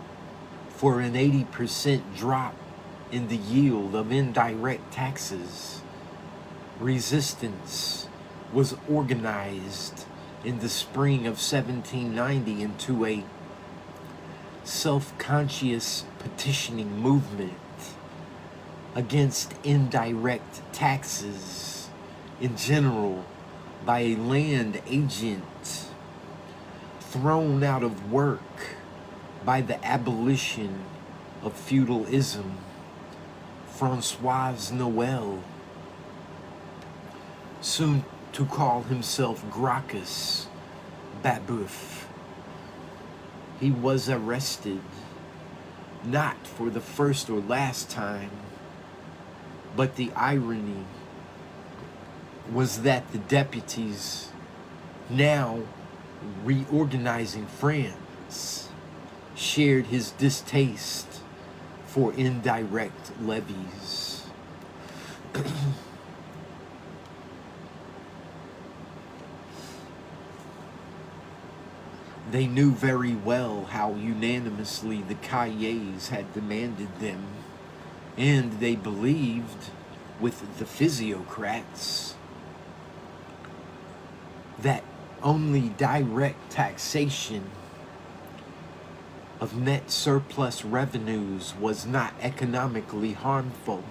for an 80% drop in the yield of indirect taxes, resistance was organized in the spring of 1790 into a self-conscious petitioning movement against indirect taxes in general by a land agent thrown out of work by the abolition of feudalism, Francois Noël, soon to call himself Gracchus Babeuf. He was arrested, not for the first or last time, but the irony was that the deputies, now reorganizing France, shared his distaste for indirect levies. They knew very well how unanimously the cahiers had demanded them, and they believed, with the physiocrats, that only direct taxation of net surplus revenues was not economically harmful.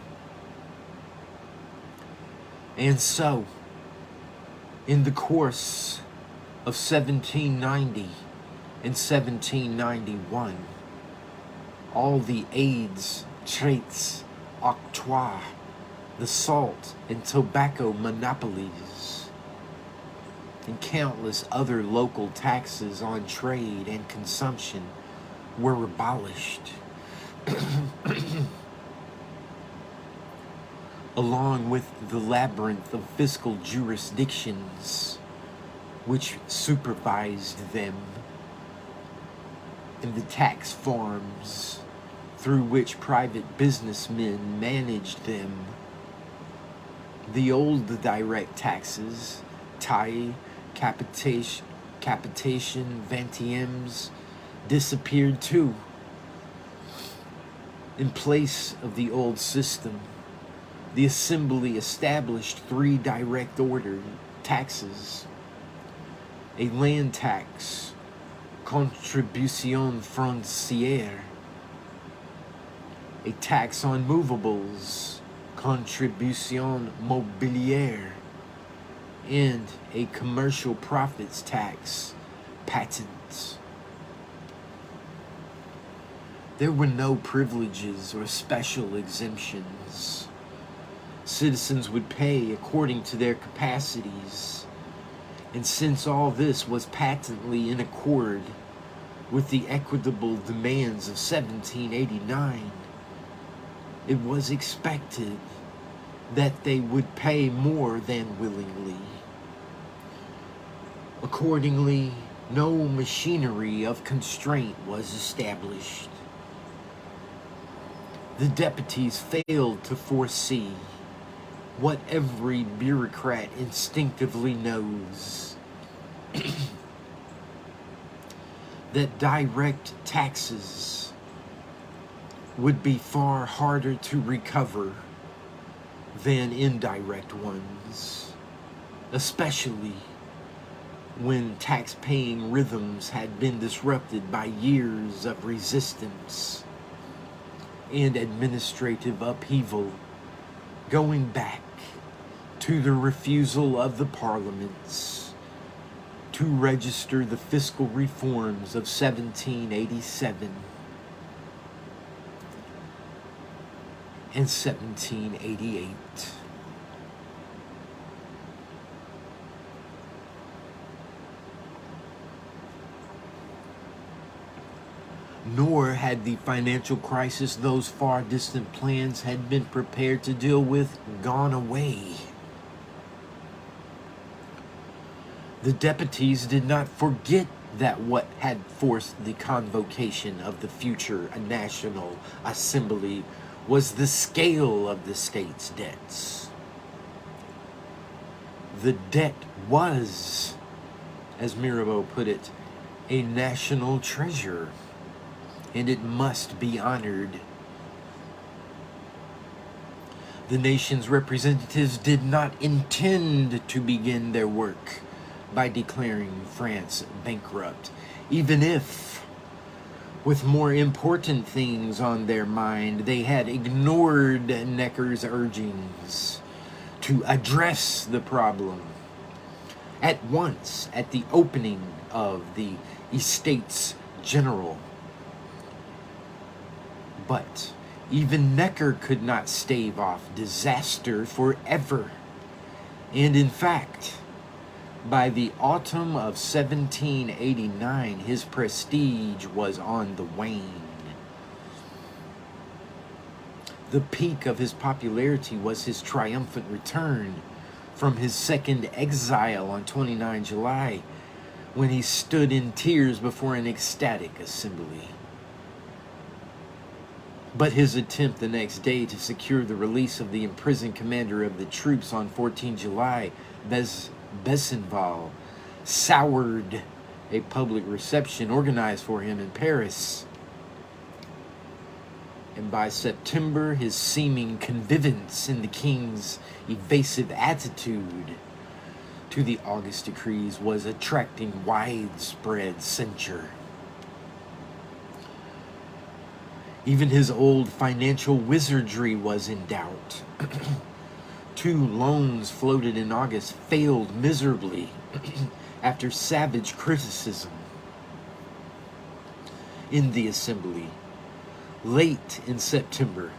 And so, in the course of 1790 and 1791, all the aides, traites, octrois, the salt and tobacco monopolies, and countless other local taxes on trade and consumption were abolished, along with the labyrinth of fiscal jurisdictions which supervised them, and the tax farms through which private businessmen managed them. The old direct taxes, taille, capitation, vingtiemes, disappeared too. In place of the old system, the Assembly established 3 direct order taxes: a land tax, contribution foncière; a tax on movables, contribution mobilière; and a commercial profits tax, patents. There were no privileges or special exemptions. Citizens would pay according to their capacities, and since all this was patently in accord with the equitable demands of 1789, it was expected that they would pay more than willingly. Accordingly, no machinery of constraint was established. The deputies failed to foresee what every bureaucrat instinctively knows, that direct taxes would be far harder to recover than indirect ones, especially when tax-paying rhythms had been disrupted by years of resistance and administrative upheaval, going back to the refusal of the parliaments to register the fiscal reforms of 1787 and 1788. Nor had the financial crisis those far distant plans had been prepared to deal with gone away. The deputies did not forget that what had forced the convocation of the future National Assembly was the scale of the state's debts. The debt was, as Mirabeau put it, a national treasure, and it must be honored. The nation's representatives did not intend to begin their work by declaring France bankrupt, even if, with more important things on their mind, they had ignored Necker's urgings to address the problem at once at the opening of the Estates General. But even Necker could not stave off disaster forever. And in fact, by the autumn of 1789, his prestige was on the wane. The peak of his popularity was his triumphant return from his second exile on 29 July, when he stood in tears before an ecstatic assembly. But his attempt the next day to secure the release of the imprisoned commander of the troops on 14 July, Besenval, soured a public reception organized for him in Paris. And by September, his seeming connivance in the king's evasive attitude to the August decrees was attracting widespread censure. Even his old financial wizardry was in doubt. 2 loans floated in August failed miserably after savage criticism in the assembly. Late in September,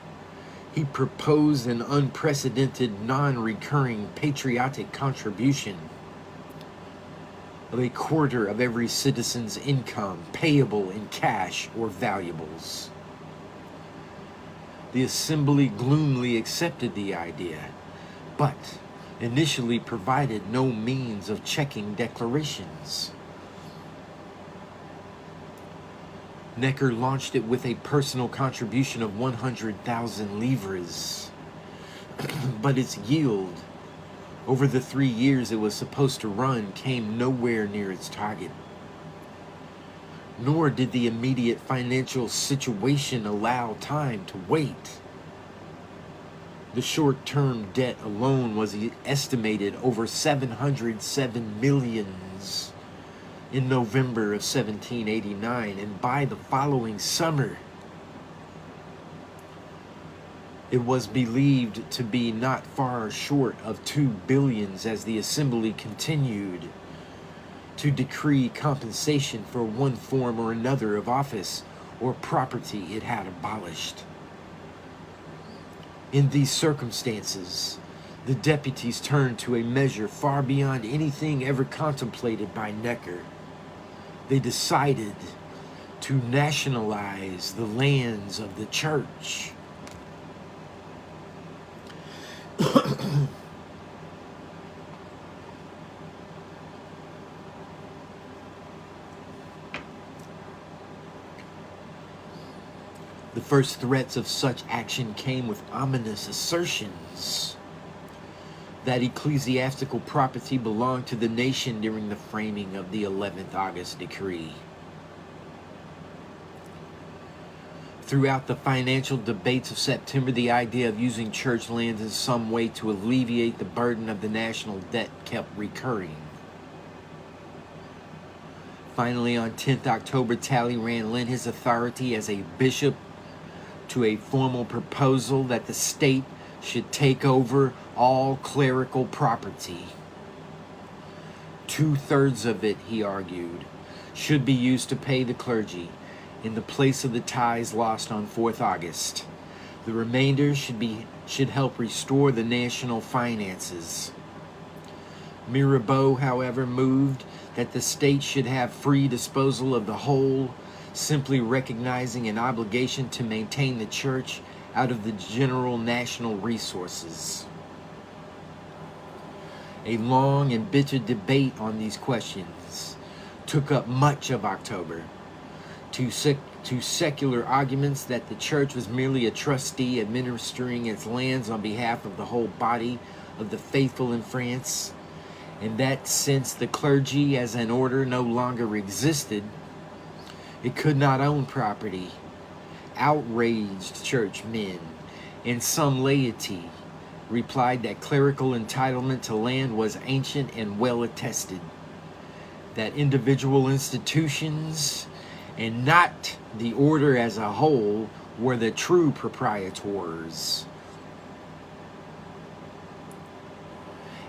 he proposed an unprecedented non-recurring patriotic contribution of a quarter of every citizen's income, payable in cash or valuables. The assembly gloomily accepted the idea, but initially provided no means of checking declarations. Necker launched it with a personal contribution of 100,000 livres, but its yield over the 3 years it was supposed to run came nowhere near its target. Nor did the immediate financial situation allow time to wait. The short-term debt alone was estimated over 707 millions in November of 1789, and by the following summer, it was believed to be not far short of 2 billions as the assembly continued to decree compensation for one form or another of office or property it had abolished. In these circumstances, the deputies turned to a measure far beyond anything ever contemplated by Necker. They decided to nationalize the lands of the church. The first threats of such action came with ominous assertions that ecclesiastical property belonged to the nation during the framing of the 11th August decree. Throughout the financial debates of September, the idea of using church lands in some way to alleviate the burden of the national debt kept recurring. Finally, on 10th October, Talleyrand lent his authority as a bishop to a formal proposal that the state should take over all clerical property. 2/3 of it, he argued, should be used to pay the clergy in the place of the tithes lost on 4th August. The remainder should help restore the national finances. Mirabeau, however, moved that the state should have free disposal of the whole, simply recognizing an obligation to maintain the church out of the general national resources. A long and bitter debate on these questions took up much of October. To secular arguments that the church was merely a trustee administering its lands on behalf of the whole body of the faithful in France, and that since the clergy as an order no longer existed, it could not own property, outraged churchmen, and some laity replied that clerical entitlement to land was ancient and well attested. that individual institutions and not the order as a whole were the true proprietors,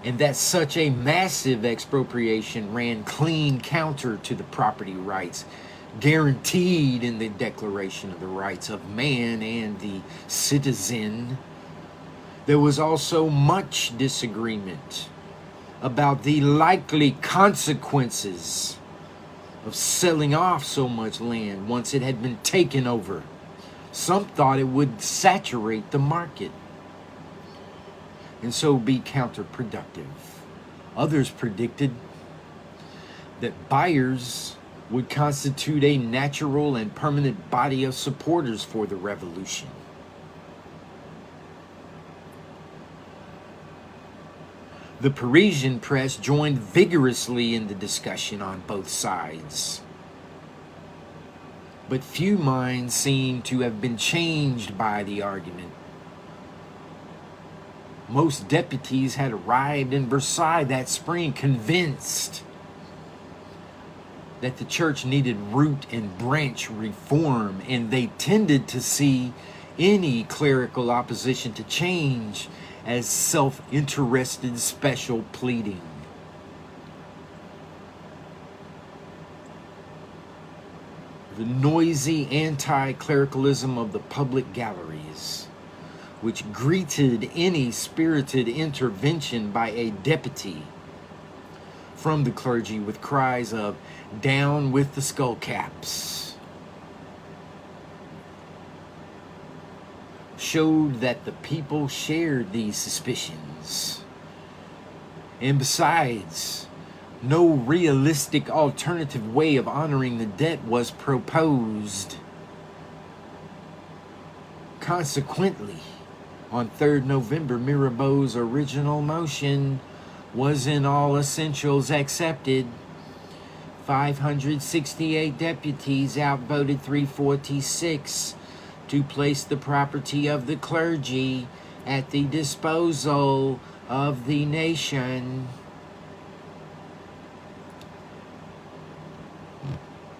and that such a massive expropriation ran clean counter to the property rights guaranteed in the Declaration of the Rights of Man and the Citizen. There was also much disagreement about the likely consequences of selling off so much land once it had been taken over. Some thought it would saturate the market and so be counterproductive. Others predicted that buyers would constitute a natural and permanent body of supporters for the revolution. The Parisian press joined vigorously in the discussion on both sides. But few minds seem to have been changed by the argument. Most deputies had arrived in Versailles that spring convinced that the church needed root and branch reform, and they tended to see any clerical opposition to change as self-interested special pleading. The noisy anti-clericalism of the public galleries, which greeted any spirited intervention by a deputy from the clergy with cries of "Down with the skullcaps," showed that the people shared these suspicions. And besides, no realistic alternative way of honoring the debt was proposed. Consequently, on 3rd November, Mirabeau's original motion was in all essentials accepted. 568 deputies outvoted 346 to place the property of the clergy at the disposal of the nation.